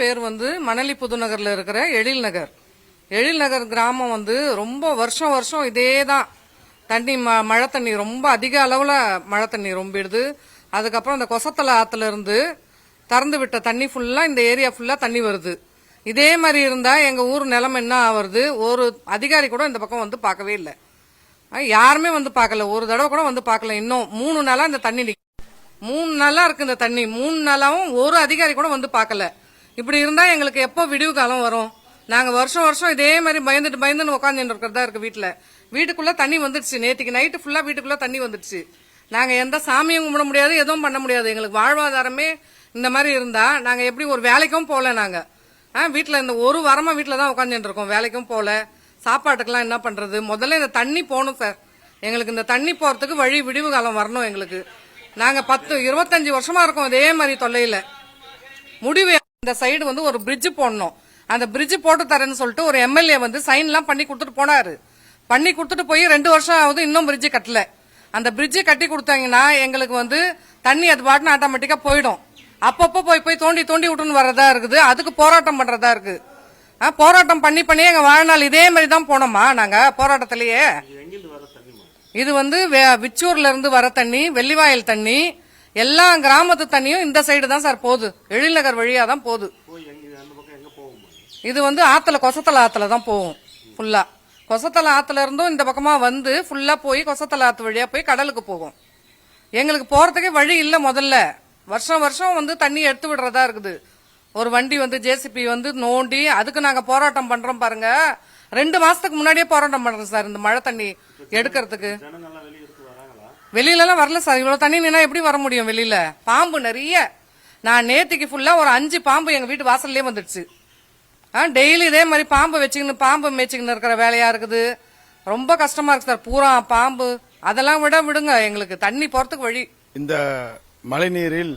பேர் வந்து மணலி புதுநகர்ல இருக்கிற எழில் நகர். எழில் நகர் கிராமம் வந்து ரொம்ப வருஷம் வருஷம் இதே தான் தண்ணி, மழை தண்ணி ரொம்ப அதிக அளவுல மழை தண்ணி ரொம்பிடுது. அதுக்கப்புறம் இந்த கொசத்தலை ஆத்துல இருந்து திறந்து விட்ட தண்ணி ஃபுல்லா இந்த ஏரியா ஃபுல்லா தண்ணி வருது. இதே மாதிரி இருந்தா எங்க ஊர் நிலைமை என்ன ஆகுறது? ஒரு அதிகாரி கூட இந்த பக்கம் வந்து பார்க்கவே இல்லை, யாருமே வந்து பார்க்கல, ஒரு தடவை கூட வந்து பார்க்கல. இன்னும் 3 நாளா இந்த தண்ணி 3 நாளா இருக்கு இந்த தண்ணி. 3 நாளாவும் ஒரு அதிகாரி கூட வந்து பார்க்கல. இப்படி இருந்தா எங்களுக்கு எப்போ விடிவு காலம் வரும்? நாங்க வருஷம் வருஷம் இதே மாதிரி பயந்துன்னு உட்காந்துட்டு இருக்கிறதா இருக்கு. வீட்டுக்குள்ள தண்ணி வந்துடுச்சு. நேற்றுக்கு நைட்டு ஃபுல்லா வீட்டுக்குள்ள தண்ணி வந்துடுச்சு. நாங்க எந்த சாமியும் கும்பிட முடியாது, எதுவும் பண்ண முடியாது. எங்களுக்கு வாழ்வாதாரமே இந்த மாதிரி இருந்தா நாங்க எப்படி ஒரு வேலைக்கும் போல. நாங்க வீட்டுல இந்த ஒரு வாரமா வீட்டுல தான் உட்காந்துட்டு இருக்கோம், வேலைக்கும் போல. சாப்பாட்டுக்கெல்லாம் என்ன பண்றது? முதல்ல இந்த தண்ணி போகணும் சார். எங்களுக்கு இந்த தண்ணி போறதுக்கு வழி விடிவு காலம் வரணும் எங்களுக்கு. நாங்க 10-25 வருஷமா இருக்கோம் இதே மாதிரி தொல்லையில. முடிவு இந்த சைடு வந்து ஒரு பிரிட்ஜ் போடணும். அந்த பிரிட்ஜ் போட்டு தரேன்னு சொல்லிட்டு ஒரு எம்எல்ஏ வந்து சைன் எல்லாம் பண்ணி கொடுத்துட்டு போனாரு. பண்ணி கொடுத்துட்டு போய் 2 வருஷம் ஆகுது, இன்னும் பிரிட்ஜ் கட்டல. அந்த பிரிட்ஜ் கட்டி கொடுத்தாங்கன்னா எங்களுக்கு வந்து தண்ணி அது பாட்டுன்னு ஆட்டோமேட்டிக்கா போயிடும். அப்பப்போ போய் தோண்டி விட்டுன்னு வர்றதா இருக்குது. அதுக்கு போராட்டம் பண்றதா இருக்கு. போராட்டம் பண்ணி எங்க வாழ்நாள் இதே மாதிரி தான் போனோமா நாங்க போராட்டத்திலேயே. இது வந்து விச்சூர்ல இருந்து வர தண்ணி, வெள்ளிவாயல் தண்ணி, எல்லா கிராமத்து தண்ணியும் இந்த சைடு தான் சார் போகுது. எழில் நகர் வழியா தான் போகுது. இது வந்து ஆத்துல, கொசத்தலை ஆத்துல தான் போகும் ஃபுல்லா. கொசத்தலை ஆத்துல இருந்தும் இந்த பக்கமா வந்து ஃபுல்லா போய் கொசத்தலை ஆத்து வழியா போய் கடலுக்கு போகும். எங்களுக்கு போறதுக்கே வழி இல்ல. முதல்ல வருஷம் வருஷம் வந்து தண்ணி எடுத்து விடுறதா இருக்குது. ஒரு வண்டி வந்து ஜேசிபி வந்து நோண்டி அதுக்கு நாங்க போராட்டம் பண்றோம் பாருங்க. 2 மாசத்துக்கு முன்னாடியே போராட்டம் பண்றோம் சார் இந்த மழை தண்ணி எடுக்கிறதுக்கு. வெளியில எல்லாம் வரல சார். இவ்வளவு தண்ணி நின்னா எப்படி வர முடியும் வெளியில? பாம்பு நிறைய. நான் நேத்திக்கு ஃபுல்லா ஒரு 5 பாம்பு எங்க வீட்டு வாசல்லே வந்துடுச்சு. டெய்லி இதே மாதிரி பாம்பு மேய்ச்சிக்கின்னு இருக்கிற வேலையா இருக்குது. ரொம்ப கஷ்டமா இருக்கு சார். பூரா பாம்பு அதெல்லாம் விடுங்க, எங்களுக்கு தண்ணி போறதுக்கு வழி. இந்த மழைநீரில்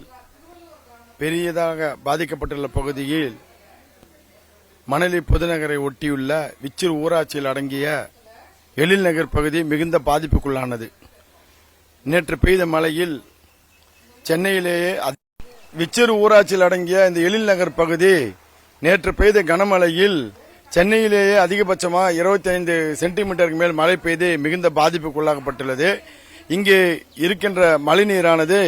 பெரியதாக பாதிக்கப்பட்டுள்ள பகுதியில் மணலி புதுநகரை ஒட்டியுள்ள விச்சூர் ஊராட்சியில் அடங்கிய எழில் நகர் பகுதி மிகுந்த பாதிப்புக்குள்ளானது. நேற்று பெய்த மழையில் சென்னையிலேயே விச்சூர் ஊராட்சியில் அடங்கிய இந்த எழில் நகர் பகுதி நேற்று பெய்த கனமழையில் சென்னையிலேயே அதிகபட்சமாக 25 சென்டிமீட்டருக்கு மேல் மழை பெய்து மிகுந்த பாதிப்புக்குள்ளாக்கப்பட்டுள்ளது. இங்கே இருக்கின்ற மழைநீரானது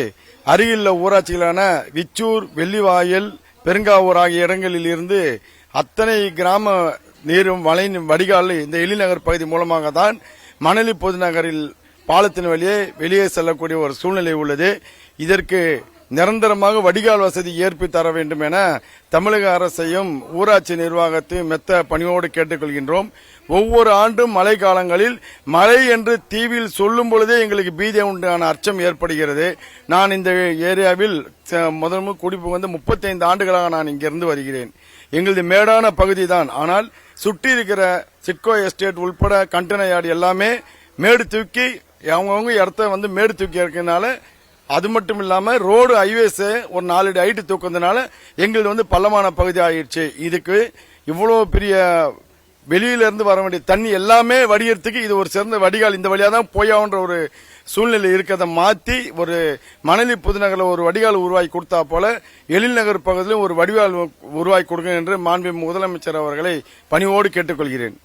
அருகிலுள்ள ஊராட்சிகளான விச்சூர், வெள்ளிவாயல், பெருங்காவூர் ஆகிய இடங்களில் இருந்து அத்தனை கிராம நீரும் மழை வடிகால் இந்த எழில் நகர் பகுதி மூலமாக தான் மணலி புதுநகரில் பாலத்தின் வழியே வெளியே செல்லக்கூடிய ஒரு சூழ்நிலை உள்ளது. இதற்கு நிரந்தரமாக வடிகால் வசதி ஏற்படுத்தி தர வேண்டும் என தமிழக அரசையும் ஊராட்சி நிர்வாகத்தையும் மெத்த பணியோடு கேட்டுக்கொள்கின்றோம். ஒவ்வொரு ஆண்டும் மழை காலங்களில் மழை என்று தீவில் சொல்லும் பொழுதே எங்களுக்கு பீதி உண்டான அச்சம் ஏற்படுகிறது. நான் இந்த ஏரியாவில் முதல் குடிப்பு வந்து 35 ஆண்டுகளாக நான் இங்கிருந்து வருகிறேன். எங்களது மேடான பகுதி தான். ஆனால் சுற்றி இருக்கிற சிட்கோ எஸ்டேட் உள்பட கண்டெய்னர் யார்டு எல்லாமே மேடு தூக்கி அவங்கவுங்க இடத்த வந்து மேடு தூக்கி இருக்கிறதுனால, அது மட்டும் இல்லாம ரோடு ஹைவேஸ் ஒரு 4 அடி ஹைட் தூக்குறதுனால எங்களுக்கு வந்து பள்ளமான பகுதி ஆயிடுச்சு. இதுக்கு இவ்வளவு பெரிய வெளியில இருந்து வர வேண்டிய தண்ணி எல்லாமே வடிகிறதுக்கு இது ஒரு சிறந்த வடிகால். இந்த வழியா தான் போயான்ற ஒரு சூழ்நிலை இருக்கிறத மாத்தி ஒரு மணலி புதுநகர்ல ஒரு வடிகால் உருவாக்கி கொடுத்தா போல எழில் நகர் பகுதியிலும் ஒரு வடிகால் உருவாக்கி கொடுங்க என்று மாண்புமிகு முதலமைச்சர் அவர்களை பணிவோடு கேட்டுக்கொள்கிறேன்.